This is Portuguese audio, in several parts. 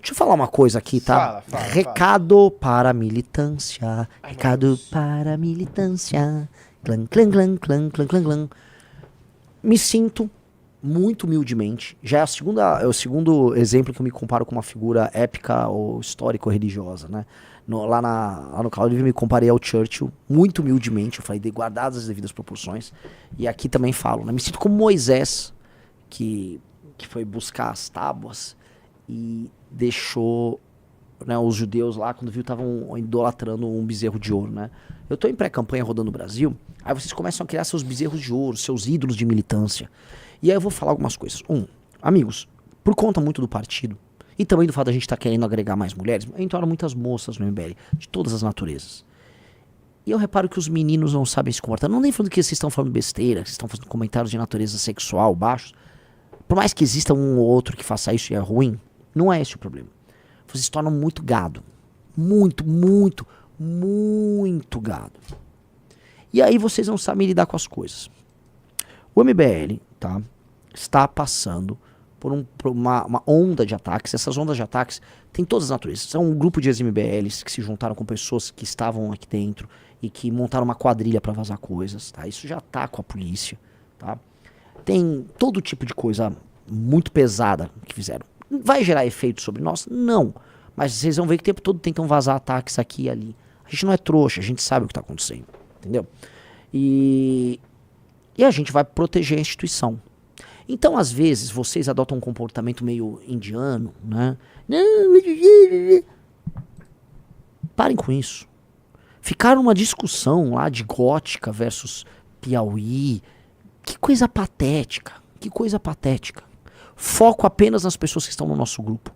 Deixa eu falar uma coisa aqui, tá? Recado para a militância. Recado para a militância. Clã, clã, clã, clã, clã, clã, clã. Me sinto muito humildemente. Já é o segundo exemplo que eu me comparo com uma figura épica ou histórica ou religiosa, né? Lá no Caldo eu me comparei ao Churchill, muito humildemente. Eu falei, guardadas as devidas proporções. E aqui também falo, né? Me sinto como Moisés, que foi buscar as tábuas e deixou, né, os judeus lá, quando viu, estavam idolatrando um bezerro de ouro, né? Eu tô em pré-campanha rodando o Brasil, aí vocês começam a criar seus bezerros de ouro, seus ídolos de militância. E aí eu vou falar algumas coisas. Amigos, por conta muito do partido, e também do fato da gente estar querendo agregar mais mulheres, entraram muitas moças no MBL, de todas as naturezas. E eu reparo que os meninos não sabem se comportar. Não nem falando que vocês estão falando besteira, que vocês estão fazendo comentários de natureza sexual baixos. Por mais que exista um ou outro que faça isso e é ruim, não é esse o problema. Vocês se tornam muito gado. Muito, muito, muito gado. E aí vocês não sabem lidar com as coisas. O MBL, tá, está passando por uma onda de ataques. Essas ondas de ataques têm todas as naturezas. São um grupo de ex-MBLs que se juntaram com pessoas que estavam aqui dentro e que montaram uma quadrilha para vazar coisas. Tá? Isso já tá com a polícia. Tá? Tem todo tipo de coisa muito pesada que fizeram. Vai gerar efeito sobre nós? Não. Mas vocês vão ver que o tempo todo tentam vazar ataques aqui e ali. A gente não é trouxa, a gente sabe o que está acontecendo. Entendeu? E a gente vai proteger a instituição. Então, às vezes, vocês adotam um comportamento meio indiano, né? Parem com isso. Ficaram numa discussão lá de Gótica versus Piauí. Que coisa patética. Que coisa patética. Foco apenas nas pessoas que estão no nosso grupo.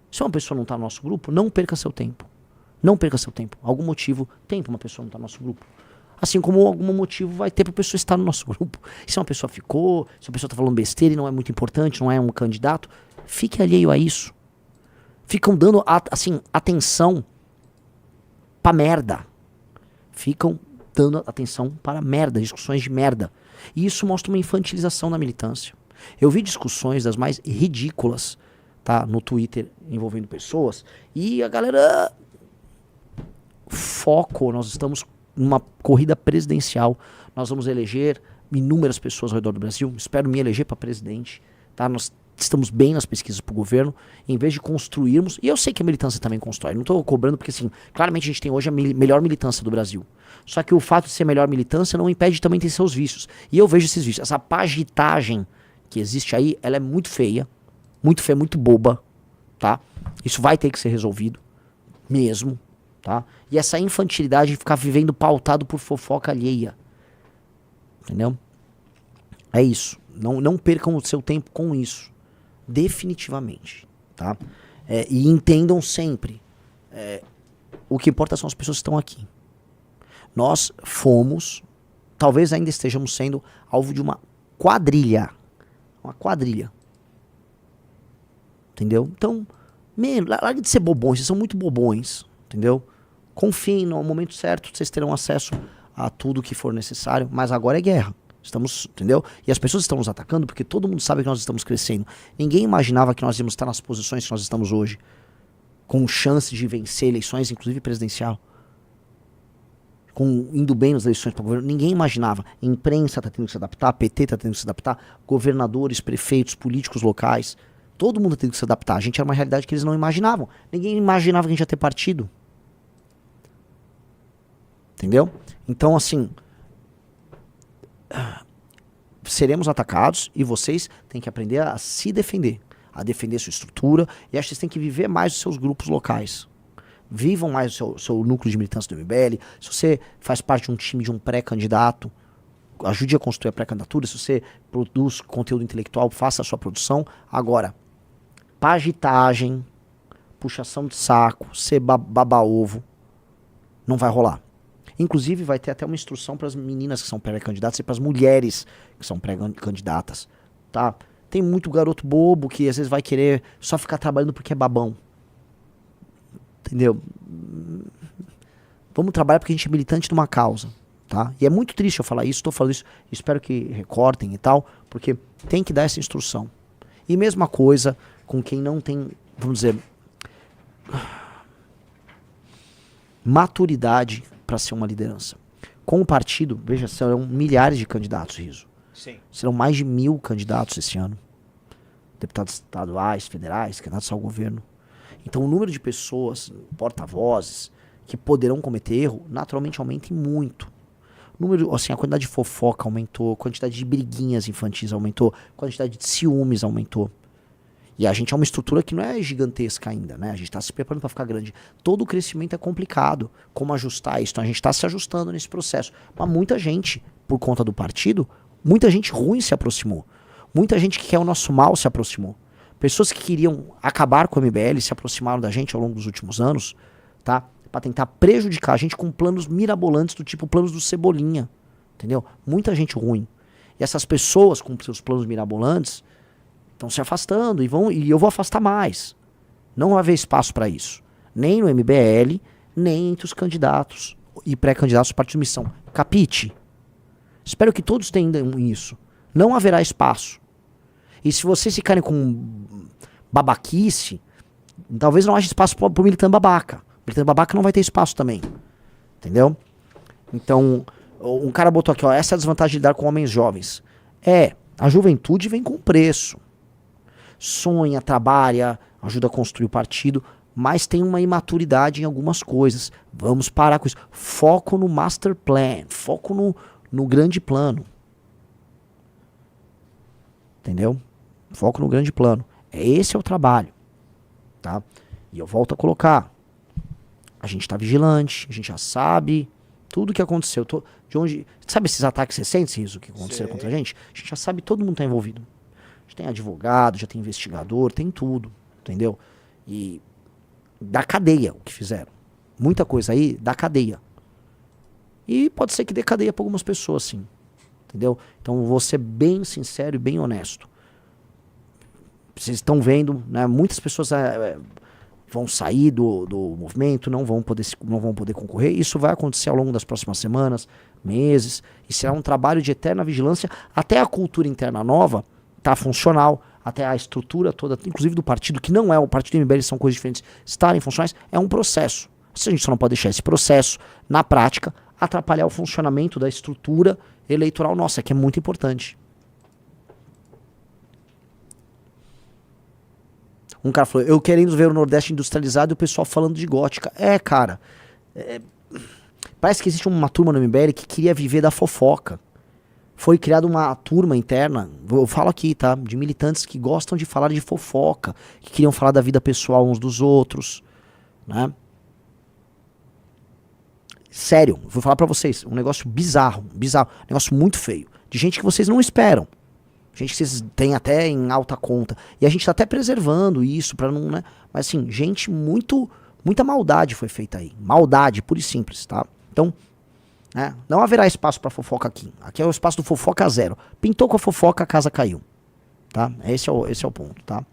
Se uma pessoa não está no nosso grupo, não perca seu tempo. Não perca seu tempo. Algum motivo tem para uma pessoa não estar no nosso grupo. Assim como algum motivo vai ter para a pessoa estar no nosso grupo. Se uma pessoa ficou, se a pessoa está falando besteira e não é muito importante, não é um candidato, fique alheio a isso. Ficam dando assim, atenção para merda. Ficam dando atenção para merda, discussões de merda. E isso mostra uma infantilização da militância. Eu vi discussões das mais ridículas, tá, no Twitter envolvendo pessoas e a galera... Foco, nós estamos numa corrida presidencial, nós vamos eleger inúmeras pessoas ao redor do Brasil, espero me eleger para presidente, tá? Nós estamos bem nas pesquisas para o governo, em vez de construirmos, e eu sei que a militância também constrói, não estou cobrando porque assim, claramente a gente tem hoje a melhor militância do Brasil, só que o fato de ser melhor militância não impede de também ter seus vícios, e eu vejo esses vícios, essa pagitagem que existe aí, ela é muito feia, muito boba, tá? Isso vai ter que ser resolvido, mesmo, tá? E essa infantilidade de ficar vivendo pautado por fofoca alheia. Entendeu? É isso. Não percam o seu tempo com isso. Definitivamente. Tá? E entendam sempre. O que importa são as pessoas que estão aqui. Nós fomos, talvez ainda estejamos sendo alvo de uma quadrilha. Uma quadrilha. Entendeu? Então, larga de ser bobões. Vocês são muito bobões. Entendeu? Confiem no momento certo, vocês terão acesso a tudo que for necessário, mas agora é guerra. Estamos, entendeu? E as pessoas estão nos atacando porque todo mundo sabe que nós estamos crescendo. Ninguém imaginava que nós íamos estar nas posições que nós estamos hoje, com chance de vencer eleições, inclusive presidencial. Indo bem nas eleições para o governo. Ninguém imaginava. A imprensa está tendo que se adaptar, a PT está tendo que se adaptar, governadores, prefeitos, políticos locais, todo mundo tem que se adaptar. A gente era uma realidade que eles não imaginavam. Ninguém imaginava que a gente ia ter partido. Entendeu? Então, assim, seremos atacados e vocês têm que aprender a se defender, a defender sua estrutura, e acho que vocês têm que viver mais os seus grupos locais. Vivam mais o seu núcleo de militância do MBL. Se você faz parte de um time de um pré-candidato, ajude a construir a pré-candidatura. Se você produz conteúdo intelectual, faça a sua produção. Agora, pagitagem, puxação de saco, ser baba-ovo, não vai rolar. Inclusive vai ter até uma instrução para as meninas que são pré-candidatas e para as mulheres que são pré-candidatas, tá? Tem muito garoto bobo que às vezes vai querer só ficar trabalhando porque é babão. Entendeu? Vamos trabalhar porque a gente é militante de uma causa, tá? E é muito triste eu falar isso, estou falando isso, espero que recortem e tal, porque tem que dar essa instrução. E mesma coisa com quem não tem, vamos dizer, maturidade para ser uma liderança. Com o partido, veja, serão milhares de candidatos, Riso. Sim. Serão mais de 1.000 candidatos esse ano. Deputados estaduais, federais, candidatos ao governo. Então o número de pessoas, porta-vozes, que poderão cometer erro, naturalmente aumenta muito. O número, assim, a quantidade de fofoca aumentou, a quantidade de briguinhas infantis aumentou, a quantidade de ciúmes aumentou. E a gente é uma estrutura que não é gigantesca ainda, né? A gente está se preparando para ficar grande. Todo o crescimento é complicado. Como ajustar isso? Então a gente está se ajustando nesse processo. Mas muita gente, por conta do partido, muita gente ruim se aproximou. Muita gente que quer o nosso mal se aproximou. Pessoas que queriam acabar com o MBL se aproximaram da gente ao longo dos últimos anos, tá? Para tentar prejudicar a gente com planos mirabolantes do tipo planos do Cebolinha. Entendeu? Muita gente ruim. E essas pessoas com seus planos mirabolantes estão se afastando e eu vou afastar mais. Não vai haver espaço para isso. Nem no MBL, nem entre os candidatos e pré-candidatos do Partido Missão. Capite? Espero que todos entendam isso. Não haverá espaço. E se vocês ficarem com babaquice, talvez não haja espaço para o militante babaca. O militante babaca não vai ter espaço também. Entendeu? Então, um cara botou aqui, ó, essa é a desvantagem de lidar com homens jovens. A juventude vem com preço. Sonha, trabalha, ajuda a construir o partido, mas tem uma imaturidade em algumas coisas. Vamos parar com isso. Foco no master plan, foco no grande plano. Entendeu? Foco no grande plano. Esse é o trabalho. Tá? E eu volto a colocar. A gente está vigilante, a gente já sabe tudo o que aconteceu. De onde, sabe esses ataques recentes, isso que aconteceram contra a gente? A gente já sabe, todo mundo está envolvido. A gente tem advogado, já tem investigador, tem tudo. Entendeu? E da cadeia o que fizeram. Muita coisa aí da cadeia. E pode ser que dê cadeia para algumas pessoas, sim. Entendeu? Então vou ser bem sincero e bem honesto. Vocês estão vendo, né? Muitas pessoas vão sair do movimento, não vão poder concorrer. Isso vai acontecer ao longo das próximas semanas, meses. E será um trabalho de eterna vigilância até a cultura interna nova tá funcional, até a estrutura toda, inclusive do partido, que não é o partido do MBL, são coisas diferentes, estarem funcionais, é um processo. A gente só não pode deixar esse processo, na prática, atrapalhar o funcionamento da estrutura eleitoral nossa, que é muito importante. Um cara falou, eu querendo ver o Nordeste industrializado e o pessoal falando de gótica. Cara, parece que existe uma turma no MBL que queria viver da fofoca. Foi criada uma turma interna, eu falo aqui, tá? De militantes que gostam de falar de fofoca, que queriam falar da vida pessoal uns dos outros, né? Sério, vou falar pra vocês, um negócio bizarro, um negócio muito feio, de gente que vocês não esperam, gente que vocês têm até em alta conta, e a gente tá até preservando isso pra não, né? Mas assim, gente muita maldade foi feita aí, maldade, pura e simples, tá? Então, não haverá espaço pra fofoca aqui, aqui é o espaço do fofoca zero, pintou com a fofoca, a casa caiu, tá? Esse é o ponto, tá?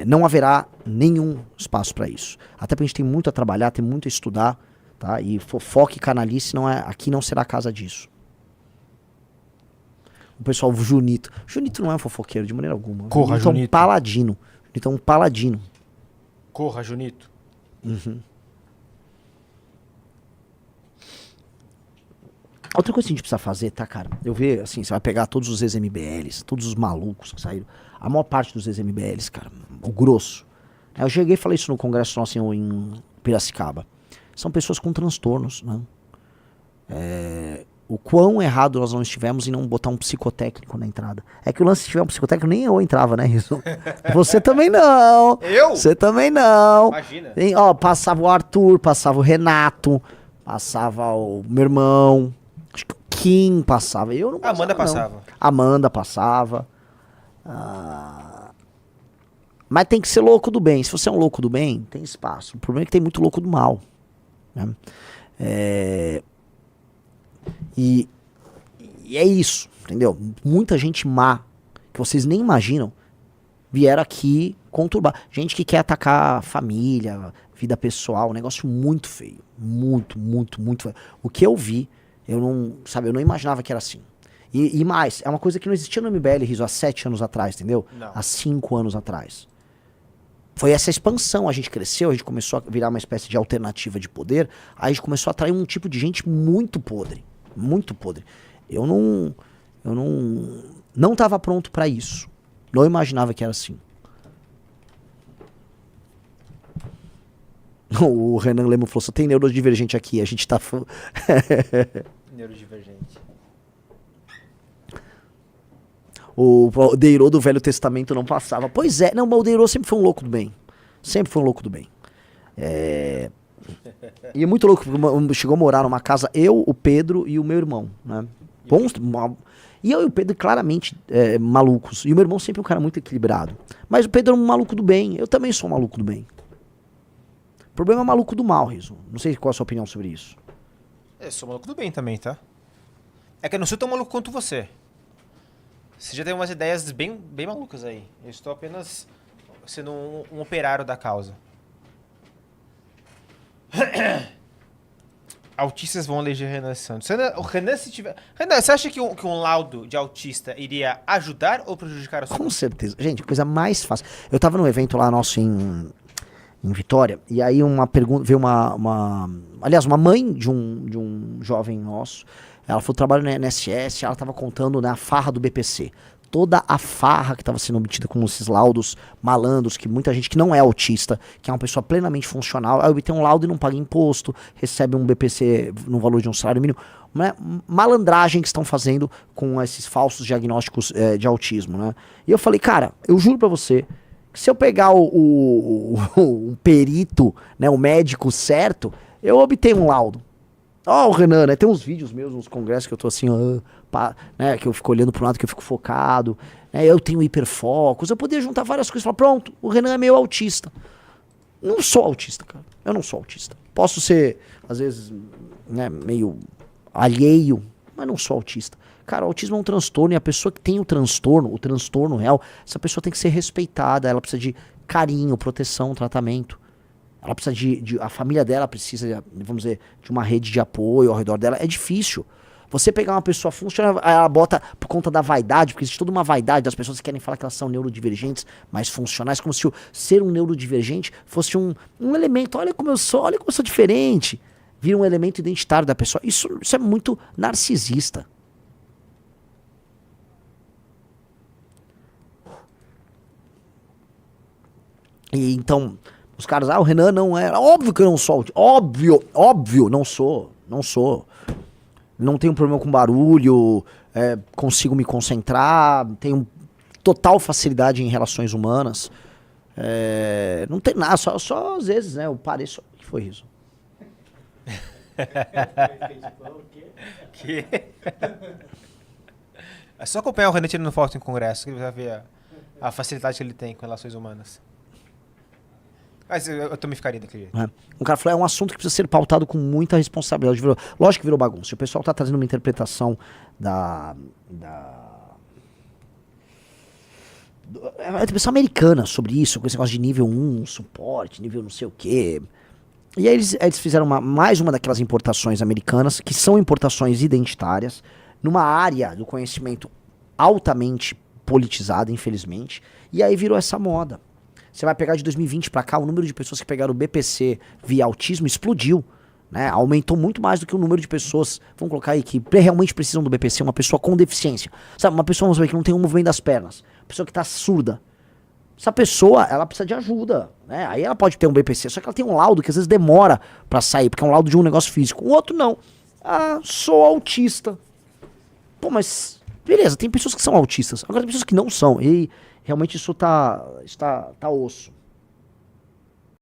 Não haverá nenhum espaço pra isso, até porque a gente tem muito a trabalhar, tem muito a estudar, tá? E fofoca e canalice aqui não será a casa disso. O pessoal, o Junito não é um fofoqueiro de maneira alguma. Corra, Junito é um paladino. Junito é um paladino. Corra, Junito. Uhum. Outra coisa que a gente precisa fazer, tá, cara? Eu vejo, assim, você vai pegar todos os ex-MBLs, todos os malucos que saíram. A maior parte dos ex-MBLs, cara, o grosso. Eu cheguei e falei isso no congresso nosso em Piracicaba. São pessoas com transtornos, né? O quão errado nós não estivemos em não botar um psicotécnico na entrada. É que o lance, se tiver um psicotécnico, nem eu entrava, né, isso? Você também não. Eu? Você também não. Imagina. Passava o Arthur, passava o Renato, passava o meu irmão, acho que o Kim passava. Eu não passava, Amanda passava. Amanda passava. Mas tem que ser louco do bem. Se você é um louco do bem, tem espaço. O problema é que tem muito louco do mal. Né? E é isso, entendeu? Muita gente má, que vocês nem imaginam, vieram aqui conturbar. Gente que quer atacar a família, vida pessoal, um negócio muito feio. Muito, muito, muito feio. O que eu vi, eu não imaginava que era assim. E mais, é uma coisa que não existia no MBL, Riso, há 7 anos atrás, entendeu? Não. Há 5 anos atrás. foi essa expansão. A gente cresceu, a gente começou a virar uma espécie de alternativa de poder. Aí a gente começou a atrair um tipo de gente muito podre. Muito podre. Eu não estava pronto para isso. Não imaginava que era assim. O Renan Lemo falou, só tem neurodivergente aqui, a gente tá... Neurodivergente. O Deirô do Velho Testamento não passava. Pois é, não, mas o Deirô sempre foi um louco do bem. Sempre foi um louco do bem. E é muito louco, porque chegou a morar numa casa, eu, o Pedro e o meu irmão, né? E eu e o Pedro claramente malucos. E o meu irmão sempre é um cara muito equilibrado. Mas o Pedro é um maluco do bem, eu também sou um maluco do bem. O problema é o maluco do mal, Riso. Não sei qual é a sua opinião sobre isso. Eu sou maluco do bem também, tá? É que eu não sou tão maluco quanto você. Você já tem umas ideias bem malucas aí. Eu estou apenas sendo um operário da causa. Autistas vão eleger Renan Santos. O Renan, se tiver... Renan, você acha que um laudo de autista iria ajudar ou prejudicar a sua... Com certeza. Gente, coisa mais fácil. Eu tava num evento lá nosso em Vitória, e aí uma pergunta, veio aliás, uma mãe de um jovem nosso, ela foi trabalhar no INSS, ela tava contando, né, a farra do BPC. Toda a farra que estava sendo obtida com esses laudos malandros, que muita gente que não é autista, que é uma pessoa plenamente funcional, aí obtém um laudo e não paga imposto, recebe um BPC no valor de um salário mínimo, né? Malandragem que estão fazendo com esses falsos diagnósticos de autismo, né? E eu falei, cara, eu juro pra você, que se eu pegar um perito, né, o médico certo, eu obtenho um laudo. Ó, o Renan, né? Tem uns vídeos meus, uns congressos que eu tô assim, né? Que eu fico olhando pro lado, que eu fico focado. Né, eu tenho hiperfocos. Eu poderia juntar várias coisas e falar, pronto, o Renan é meio autista. Não sou autista, cara. Eu não sou autista. Posso ser, às vezes, né, meio alheio, mas não sou autista. Cara, o autismo é um transtorno e a pessoa que tem o transtorno real, essa pessoa tem que ser respeitada, ela precisa de carinho, proteção, tratamento. Ela precisa a família dela precisa, vamos dizer, de uma rede de apoio ao redor dela. É difícil. Você pegar uma pessoa funcional, ela bota por conta da vaidade, porque existe toda uma vaidade das pessoas que querem falar que elas são neurodivergentes, mas funcionais, como se ser um neurodivergente fosse um elemento. Olha como eu sou diferente. Vira um elemento identitário da pessoa. Isso é muito narcisista. E então, os caras, o Renan não é. Óbvio que eu não sou. Óbvio, não sou. Não tenho problema com barulho, consigo me concentrar, tenho total facilidade em relações humanas. Não tem nada, só às vezes, né? Eu pareço. O que foi isso? Que? É só acompanhar o Renan tirando foto em congresso que ele vai ver a facilidade que ele tem com relações humanas. Mas eu também ficaria daquele jeito. Um cara falou, é um assunto que precisa ser pautado com muita responsabilidade. Lógico que virou bagunça. O pessoal tá trazendo uma interpretação a pessoa americana sobre isso, com esse negócio de nível 1, suporte, nível não sei o quê. E aí eles fizeram mais uma daquelas importações americanas, que são importações identitárias, numa área do conhecimento altamente politizada, infelizmente. E aí virou essa moda. Você vai pegar de 2020 pra cá, o número de pessoas que pegaram o BPC via autismo explodiu, né? Aumentou muito mais do que o número de pessoas, vamos colocar aí, que realmente precisam do BPC, uma pessoa com deficiência. Sabe, uma pessoa, vamos ver, que não tem um movimento das pernas, uma pessoa que tá surda. Essa pessoa, ela precisa de ajuda, né? Aí ela pode ter um BPC, só que ela tem um laudo que às vezes demora pra sair, porque é um laudo de um negócio físico. O outro não. Ah, sou autista. Pô, mas beleza, tem pessoas que são autistas, agora tem pessoas que não são, e realmente isso está osso.